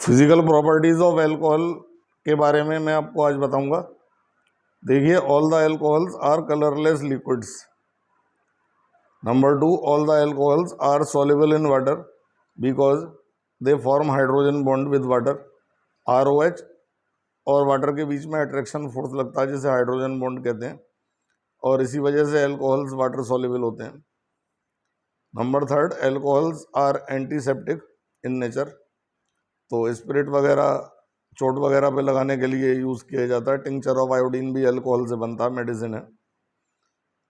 Physical properties of alcohol के बारे में मैं आपको आज बताऊंगा। देखिए, all the alcohols are colourless liquids. Number 2, all the alcohols are soluble in water because they form hydrogen bond with water. ROH और वाटर के बीच में अट्रैक्शन फोर्स लगता है जिसे हाइड्रोजन बॉन्ड कहते हैं, और इसी वजह से अल्कोहल्स वाटर soluble होते हैं। Number 3, alcohols are antiseptic in nature. तो स्पिरिट वगैरह चोट वगैरह पे लगाने के लिए यूज़ किया जाता है। टिंक्चर ऑफ आयोडीन भी अल्कोहल से बनता है, मेडिसिन है।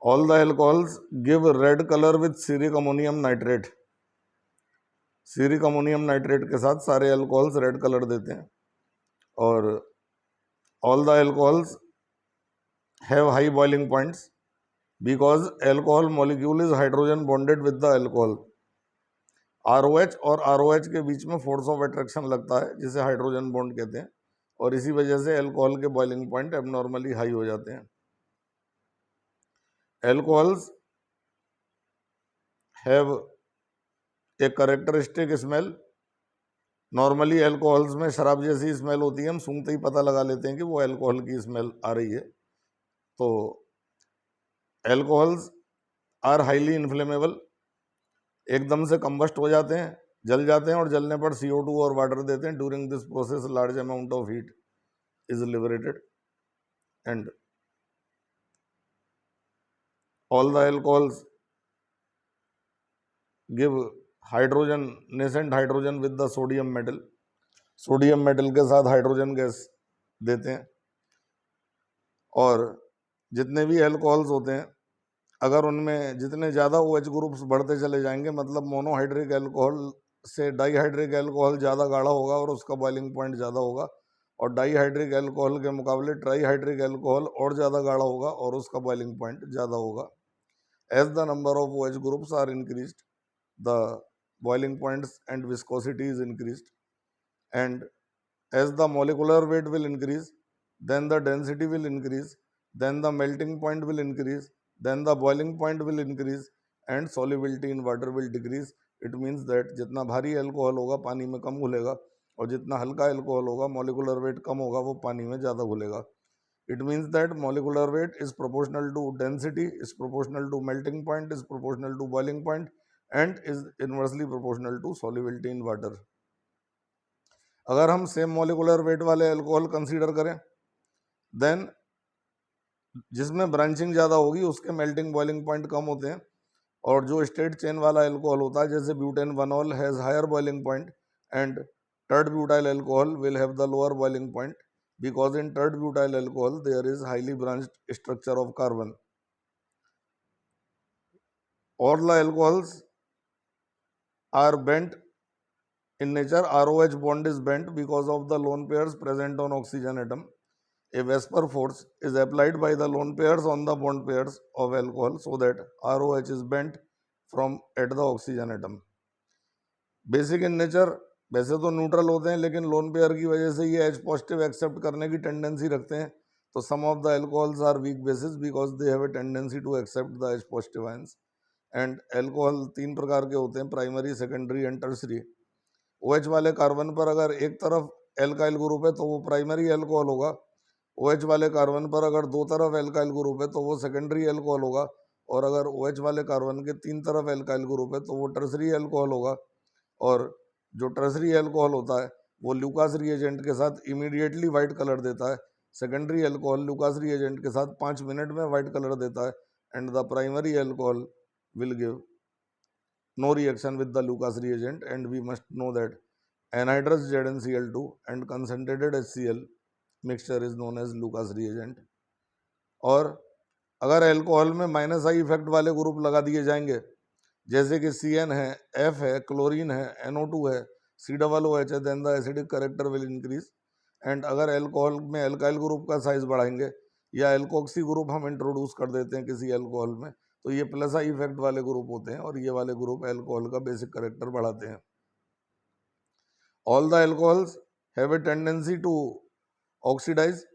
All the alcohols give red colour with ceric ammonium nitrate. Ceric ammonium nitrate के साथ सारे अल्कोहल्स रेड कलर देते हैं। और all the alcohols have high boiling points because alcohol molecule is hydrogen bonded with the alcohol. ROH और ROH के बीच में फोर्स ऑफ अट्रैक्शन लगता है जिसे हाइड्रोजन बॉन्ड कहते हैं, और इसी वजह से अल्कोहल के बॉइलिंग पॉइंट एबनॉर्मली हाई हो जाते हैं। Alcohols have A characteristic smell. Normally alcohols में शराब जैसी स्मेल होती है, हम सूंघते ही पता लगा लेते हैं कि वो अल्कोहल की स्मेल आ रही है। तो अल्कोहल्स आर हाईली इन्फ्लेमेबल, एकदम से कंबस्ट हो जाते हैं, जल जाते हैं, और जलने पर CO2 और वाटर देते हैं। During this process large amount of heat is liberated and all the alcohols give hydrogen, nascent hydrogen with the sodium metal. Sodium metal के साथ हाइड्रोजन गैस देते हैं। और जितने भी अल्कोहल्स होते हैं, अगर उनमें जितने ज़्यादा OH ग्रुप्स बढ़ते चले जाएंगे, मतलब मोनोहाइड्रिक अल्कोहल से डाईहाइड्रिक अल्कोहल ज़्यादा गाढ़ा होगा और उसका बॉइलिंग पॉइंट ज़्यादा होगा, और डाईहाइड्रिक अल्कोहल के मुकाबले ट्राईहाइड्रिक अल्कोहल और ज़्यादा गाढ़ा होगा और उसका बॉइलिंग पॉइंट ज़्यादा होगा। As the number of OH groups are increased, the boiling points and viscosity is increased, and as the molecular weight will increase, then the density will increase, then the melting point will increase, then the boiling point will increase, and solubility in water will decrease. It means that जितना भारी alcohol होगा पानी में कम घुलेगा, और जितना हल्का alcohol होगा molecular weight कम होगा वो पानी में ज़्यादा घुलेगा। It means that molecular weight is proportional to density, is proportional to melting point, is proportional to boiling point, and is inversely proportional to solubility in water. अगर हम सेम मोलिकुलर वेट वाले alcohol consider करें, then जिसमें branching ज़्यादा होगी उसके melting boiling point कम होते हैं, और जो स्ट्रेट चेन वाला अल्कोहल होता है जैसे ब्यूटेन 1-ऑल has higher boiling point, and tert butyl alcohol will have the lower boiling point because in tert butyl alcohol there is highly branched structure of carbon. All the alcohols are bent in nature. ROH bond is bent because of the lone pairs present on oxygen atom. A Vesper force is applied by the lone pairs on the bond pairs of alcohol so that ROH is bent from at the oxygen atom. Basic in nature, वैसे तो neutral होते हैं, लेकिन lone pair की वजह से ये H positive accept करने की टेंडेंसी रखते हैं। तो some of the alcohols are weak bases because they have a tendency to accept the H positive ions. And alcohol 3 प्रकार के होते हैं, primary, secondary and tertiary. OH वाले कार्बन पर अगर एक तरफ एल्काइल ग्रुप है तो वो प्राइमरी अल्कोहल होगा। OH वाले कार्बन पर अगर दो तरफ एल्काइल ग्रुप है तो वो सेकेंडरी अल्कोहल होगा, और अगर OH वाले कार्बन के 3 तरफ एल्काइल ग्रुप है तो वो टर्सरी अल्कोहल होगा। और जो टर्सरी अल्कोहल होता है वो ल्यूकास रिएजेंट के साथ इमीडिएटली वाइट कलर देता है। सेकेंडरी अल्कोहल ल्यूकास रिएजेंट के साथ 5 मिनट में वाइट कलर देता है। And the primary alcohol will give no reaction with the Lucas reagent, and we must know that anhydrous ZnCl2 and concentrated HCl mixture is known as Lucas reagent. और अगर alcohol में -I effect वाले group लगा दिए जाएंगे, जैसे कि CN है, F है, क्लोरीन है, NO2 है, COOH है, then the acidic character will increase. And अगर अल्कोहल में अल्काइल ग्रुप का साइज बढ़ाएंगे या अल्कोक्सी ग्रुप हम इंट्रोड्यूस कर देते हैं किसी अल्कोहल में, तो ये +I इफेक्ट वाले ग्रुप होते हैं, और ये वाले ग्रुप अल्कोहल का बेसिक करेक्टर बढ़ाते हैं। All the alcohols have a tendency to oxidise.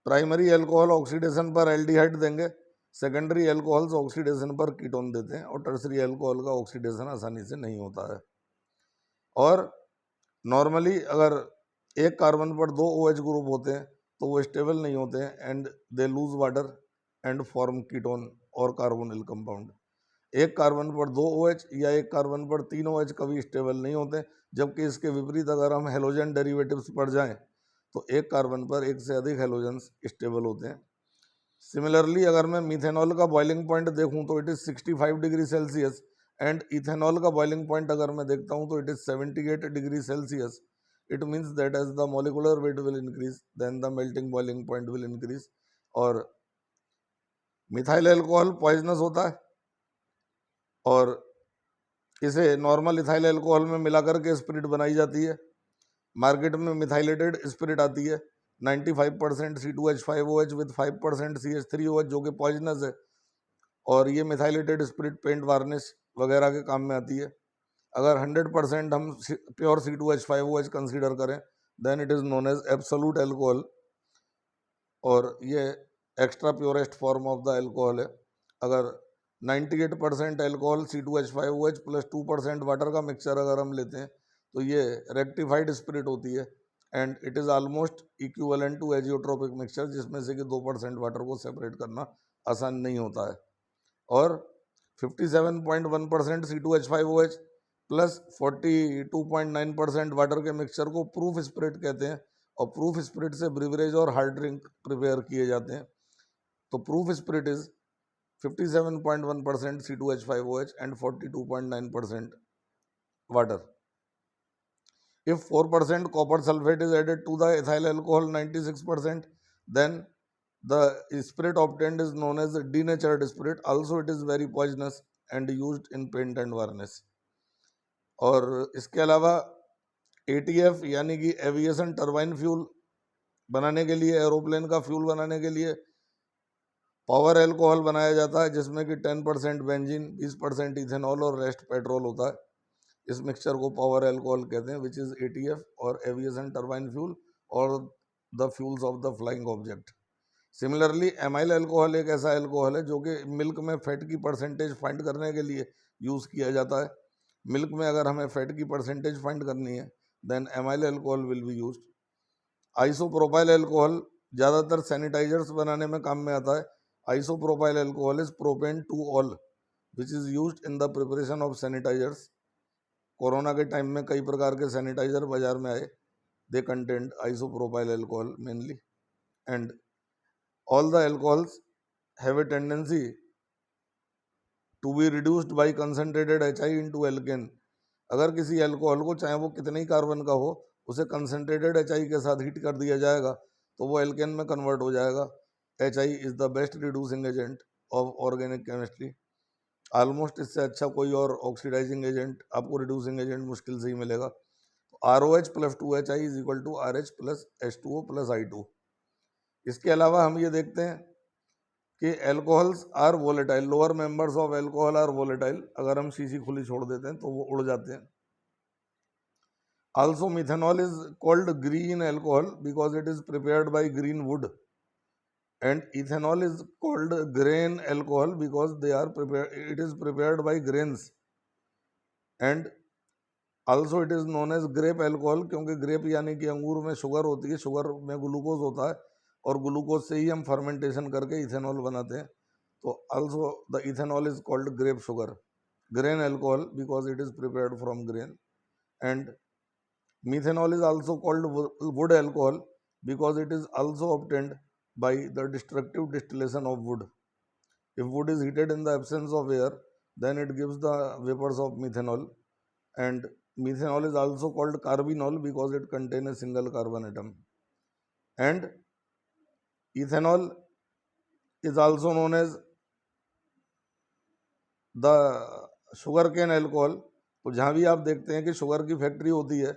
Primary alcohol oxidation पर एल्डिहाइड देंगे, सेकेंडरी अल्कोहल्स ऑक्सीडेशन पर कीटोन देते हैं, और टर्सरी अल्कोहल का ऑक्सीडेशन आसानी से नहीं होता है। और नॉर्मली अगर एक कार्बन पर दो OH ग्रुप होते हैं तो वो स्टेबल नहीं होते हैं and they lose water and form ketone और कार्बोनिल कंपाउंड। एक कार्बन पर दो OH या एक कार्बन पर तीन OH कभी स्टेबल नहीं होते, जबकि इसके विपरीत अगर हम हेलोजन डेरिवेटिव्स पर जाएं तो एक कार्बन पर एक से अधिक हेलोजन्स स्टेबल होते हैं। सिमिलरली अगर मैं मिथेनॉल का बॉइलिंग पॉइंट देखूं तो it is 65 degree Celsius and ethanol का बॉइलिंग पॉइंट अगर मैं देखता हूं तो it is 78 degree Celsius. It means that as the molecular weight will increase then the melting boiling point will increase. और मिथाइल अल्कोहल पॉइजनस होता है और इसे नॉर्मल इथाइल अल्कोहल में मिलाकर के स्पिरिट बनाई जाती है। मार्केट में मिथाइलेटेड स्पिरिट आती है 95% C2H5OH विद 5% CH3OH जो कि पॉइजनस है, और ये मिथाइलेटेड स्पिरिट पेंट वार्निश वगैरह के काम में आती है। अगर 100% हम प्योर C2H5OH कंसीडर करें then it is known as absolute alcohol, और ये extra purest form of the alcohol है। अगर 98% अल्कोहल C2H5OH प्लस 2% वाटर का मिक्सचर अगर हम लेते हैं तो ये रेक्टिफाइड स्पिरिट होती है and it is almost equivalent to azeotropic mixture, जिसमें से कि 2% वाटर को सेपरेट करना आसान नहीं होता है। और 57.1% C2H5OH प्लस 42.9% वाटर के मिक्सचर को प्रूफ स्पिरिट कहते हैं, और प्रूफ स्पिरिट से ब्रिवरेज और हार्ड ड्रिंक प्रिपेयर किए जाते हैं। तो proof spirit is 57.1% C2H5OH and 42.9% water. If 4% copper sulfate is added to the ethyl alcohol 96%, then the spirit obtained is known as denatured spirit. Also it is very poisonous and used in paint and varnish. और इसके अलावा ATF यानी कि aviation turbine fuel बनाने के लिए, aeroplane का fuel बनाने के लिए पावर अल्कोहल बनाया जाता है, जिसमें कि 10% बेंजीन, 20% इथेनॉल और रेस्ट पेट्रोल होता है। इस मिक्सचर को पावर अल्कोहल कहते हैं, विच इज ATF और एविएशन टर्बाइन फ्यूल और the fuels of the flying object. Similarly amyl alcohol एक ऐसा अल्कोहल है जो कि मिल्क में फैट की परसेंटेज फाइंड करने के लिए यूज़ किया जाता है। मिल्क में अगर हमें फैट की परसेंटेज फाइंड करनी है then amyl alcohol will be used. Isopropyl alcohol ज़्यादातर सैनिटाइजर्स बनाने में काम में आता है। Isopropyl alcohol is propane to all which is used in the preparation of sanitizers. Corona के टाइम में कई प्रकार के सैनिटाइजर बाजार में आए, they contained isopropyl alcohol mainly, and all the alcohols have a tendency to be reduced by concentrated HI into alkane. अगर किसी अल्कोहल को चाहे वो कितने ही कार्बन का हो उसे कंसनट्रेटेड HI के साथ हीट कर दिया जाएगा तो वो एल्केन में कन्वर्ट हो जाएगा। HI is the best reducing agent of organic chemistry. Almost इससे अच्छा कोई और ऑक्सीडाइजिंग एजेंट आपको रिड्यूसिंग एजेंट मुश्किल से ही मिलेगा। ROH plus 2HI is equal to RH plus H2O plus I2। इसके अलावा हम ये देखते हैं कि alcohols are volatile, lower members of alcohol are volatile. अगर हम शीशी खुली छोड़ देते हैं तो वो उड़ जाते हैं। Also methanol is called green alcohol because it is prepared by green wood, and ethanol is called grain alcohol because it is prepared by grains, and also it is known as grape alcohol क्योंकि grep यानी कि अंगूर में sugar होती है, sugar में glucose होता है और ग्लूकोज से ही हम फर्मेंटेशन करके इथेनॉल बनाते हैं। तो also the ethanol is called grape sugar, grain alcohol because it is prepared from grain, and methanol is also called wood alcohol because it is also obtained by the destructive distillation of wood. If wood is heated in the absence of air, then it gives the vapors of methanol. And methanol is also called carbinol because it contains a single carbon atom. And ethanol is also known as the sugar cane alcohol. तो जहाँ भी आप देखते हैं कि sugar की factory होती है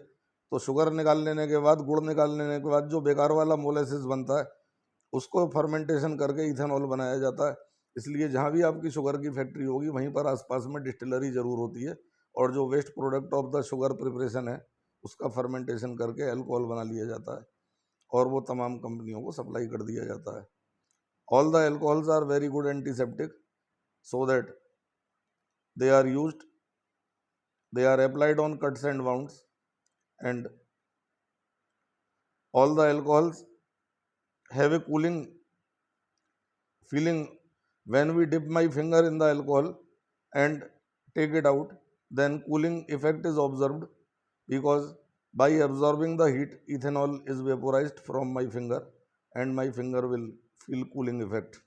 तो शुगर निकाल लेने के बाद, गुड़ निकाल लेने के बाद जो बेकार वाला मोलेसिस बनता है उसको फर्मेंटेशन करके इथेनॉल बनाया जाता है। इसलिए जहाँ भी आपकी शुगर की फैक्ट्री होगी वहीं पर आसपास में डिस्टिलरी ज़रूर होती है और जो waste product of the sugar preparation है उसका फर्मेंटेशन करके अल्कोहल बना लिया जाता है और वो तमाम कंपनियों को सप्लाई कर दिया जाता है। All the alcohols are very good antiseptic so that they are applied on cuts and wounds, and all the alcohols have a cooling feeling. When we dip my finger in the alcohol and take it out, then cooling effect is observed, because by absorbing the heat, ethanol is vaporized from my finger and my finger will feel cooling effect.